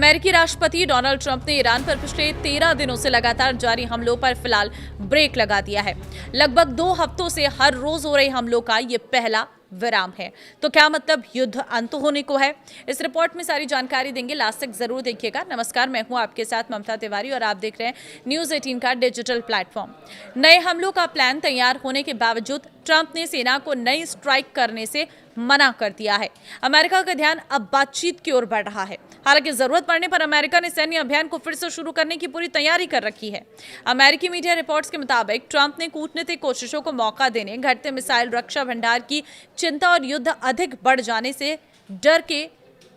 अमेरिकी राष्ट्रपति Donald Trump ने ईरान पर पिछले 13 दिनों से लगातार जारी हमलों पर फिलहाल ब्रेक लगा दिया है। लगभग 2 हफ्तों से हर रोज हो रहे हमलों का ये पहला विराम है। तो क्या मतलब युद्ध अंत होने को है? इस रिपोर्ट में सारी जानकारी देंगे, लास्ट तक जरूर देखिएगा। नमस्कार, मैं हूं आपके साथ ममता तिवारी और आप देख रहे हैं न्यूज़ 18 का डिजिटल प्लेटफॉर्म। नए हमलों का प्लान तैयार होने के बावजूद ट्रंप ने सेना को नई स्ट्राइक करने से मना कर दिया है। अमेरिका का ध्यान अब बातचीत की ओर बढ़ रहा है। हालांकि जरूरत पड़ने पर अमेरिका ने सैन्य अभियान को फिर से शुरू करने की पूरी तैयारी कर रखी है। अमेरिकी मीडिया रिपोर्ट्स के मुताबिक ट्रंप ने कूटनीतिक कोशिशों को मौका देने, घटते मिसाइल रक्षा भंडार की चिंता और युद्ध अधिक बढ़ जाने से डर के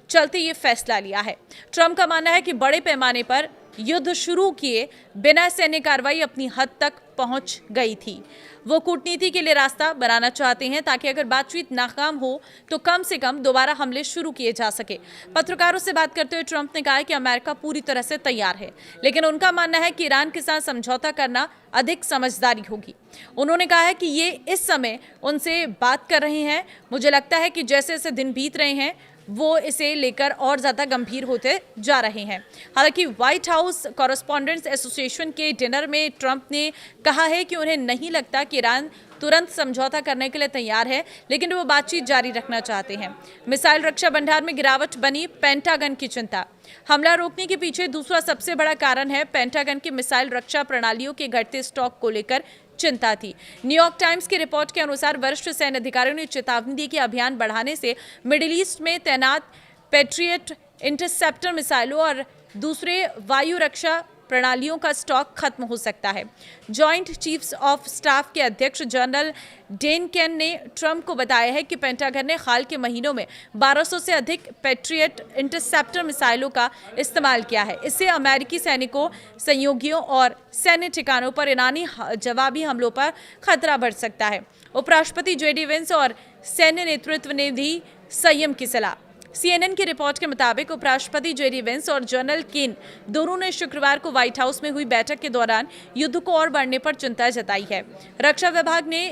चलते ये फैसला लिया है। ट्रंप का मानना है कि बड़े पैमाने पर युद्ध शुरू किए बिना सैन्य कार्रवाई अपनी हद तक पहुंच गई थी। वो कूटनीति के लिए रास्ता बनाना चाहते हैं ताकि अगर बातचीत नाकाम हो तो कम से कम दोबारा हमले शुरू किए जा सके। पत्रकारों से बात करते हुए ट्रंप ने कहा कि अमेरिका पूरी तरह से तैयार है, लेकिन उनका मानना है कि ईरान के साथ समझौता करना अधिक समझदारी होगी। उन्होंने कहा है कि ये इस समय उनसे बात कर रहे हैं। मुझे लगता है कि जैसे जैसे दिन बीत रहे हैं वो इसे लेकर और ज्यादा गंभीर होते जा रहे हैं। हालांकि व्हाइट हाउस कॉरेस्पॉन्डेंट्स एसोसिएशन के डिनर में ट्रंप ने कहा है कि उन्हें नहीं लगता कि ईरान तुरंत समझौता करने के लिए तैयार है, लेकिन वो बातचीत जारी रखना चाहते हैं। मिसाइल रक्षा भंडार में गिरावट बनी पेंटागन की चिंता। हमला रोकने के पीछे दूसरा सबसे बड़ा कारण है पेंटागन की मिसाइल रक्षा प्रणालियों के घटते स्टॉक को लेकर चिंता थी। न्यूयॉर्क टाइम्स की रिपोर्ट के अनुसार वरिष्ठ सैन्य अधिकारियों ने चेतावनी दी कि अभियान बढ़ाने से मिडिल ईस्ट में तैनात पैट्रियट इंटरसेप्टर मिसाइलों और दूसरे वायु रक्षा प्रणालियों का स्टॉक खत्म हो सकता है। जॉइंट चीफ्स ऑफ स्टाफ के अध्यक्ष जनरल डेन केन ने ट्रंप को बताया है कि पेंटागन ने हाल के महीनों में 1200 से अधिक पैट्रियट इंटरसेप्टर मिसाइलों का इस्तेमाल किया है। इससे अमेरिकी सैनिकों, सहयोगियों और सैन्य ठिकानों पर ईरानी जवाबी हमलों पर खतरा बढ़ सकता है। उपराष्ट्रपति जेडी वेंस और सैन्य नेतृत्व ने दी संयम की सलाह। CNN की रिपोर्ट के मुताबिक उपराष्ट्रपति जेडी वेंस और जनरल केन दोनों ने शुक्रवार को व्हाइट हाउस में हुई बैठक के दौरान युद्ध को और बढ़ने पर चिंता जताई है। रक्षा विभाग ने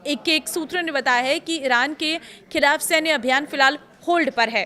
एक सूत्र ने बताया है कि ईरान के खिलाफ सैन्य अभियान फिलहाल होल्ड पर है।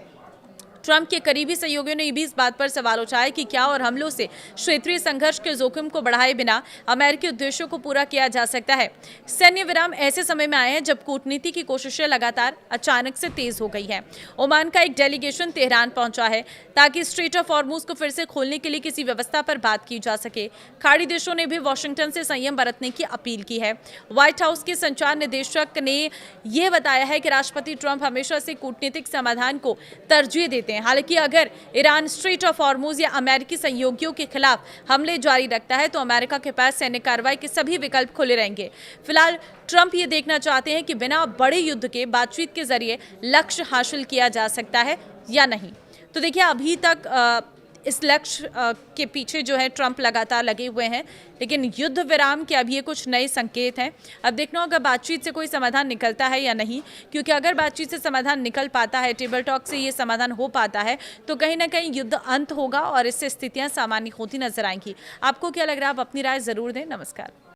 ट्रंप के करीबी सहयोगियों ने भी इस बात पर सवाल उठाया कि क्या और हमलों से क्षेत्रीय संघर्ष के जोखिम को बढ़ाए बिना अमेरिकी उद्देश्यों को पूरा किया जा सकता है। सैन्य विराम ऐसे समय में आए हैं जब कूटनीति की कोशिशें लगातार अचानक से तेज हो गई हैं। ओमान का एक डेलीगेशन तेहरान पहुंचा है ताकि स्ट्रेट ऑफ हॉर्मुज को फिर से खोलने के लिए किसी व्यवस्था पर बात की जा सके। खाड़ी देशों ने भी वॉशिंगटन से संयम बरतने की अपील की है। व्हाइट हाउस के संचार निदेशक ने यह बताया है कि राष्ट्रपति ट्रंप हमेशा से कूटनीतिक समाधान को तरजीह देते हैं। हालांकि अगर ईरान स्ट्रेट ऑफ हॉर्मुज या अमेरिकी सहयोगियों के खिलाफ हमले जारी रखता है तो अमेरिका के पास सैन्य कार्रवाई के सभी विकल्प खुले रहेंगे। फिलहाल ट्रंप ये देखना चाहते हैं कि बिना बड़े युद्ध के बातचीत के जरिए लक्ष्य हासिल किया जा सकता है या नहीं। तो देखिए, अभी तक इस लक्ष्य के पीछे जो है ट्रंप लगातार लगे हुए हैं, लेकिन युद्ध विराम के अब ये कुछ नए संकेत हैं। अब देखना होगा बातचीत से कोई समाधान निकलता है या नहीं, क्योंकि अगर बातचीत से समाधान निकल पाता है, टेबल टॉक से ये समाधान हो पाता है, तो कहीं ना कहीं युद्ध अंत होगा और इससे स्थितियां सामान्य होती नजर आएंगी। आपको क्या लग रहा है? आप अपनी राय जरूर दें। नमस्कार।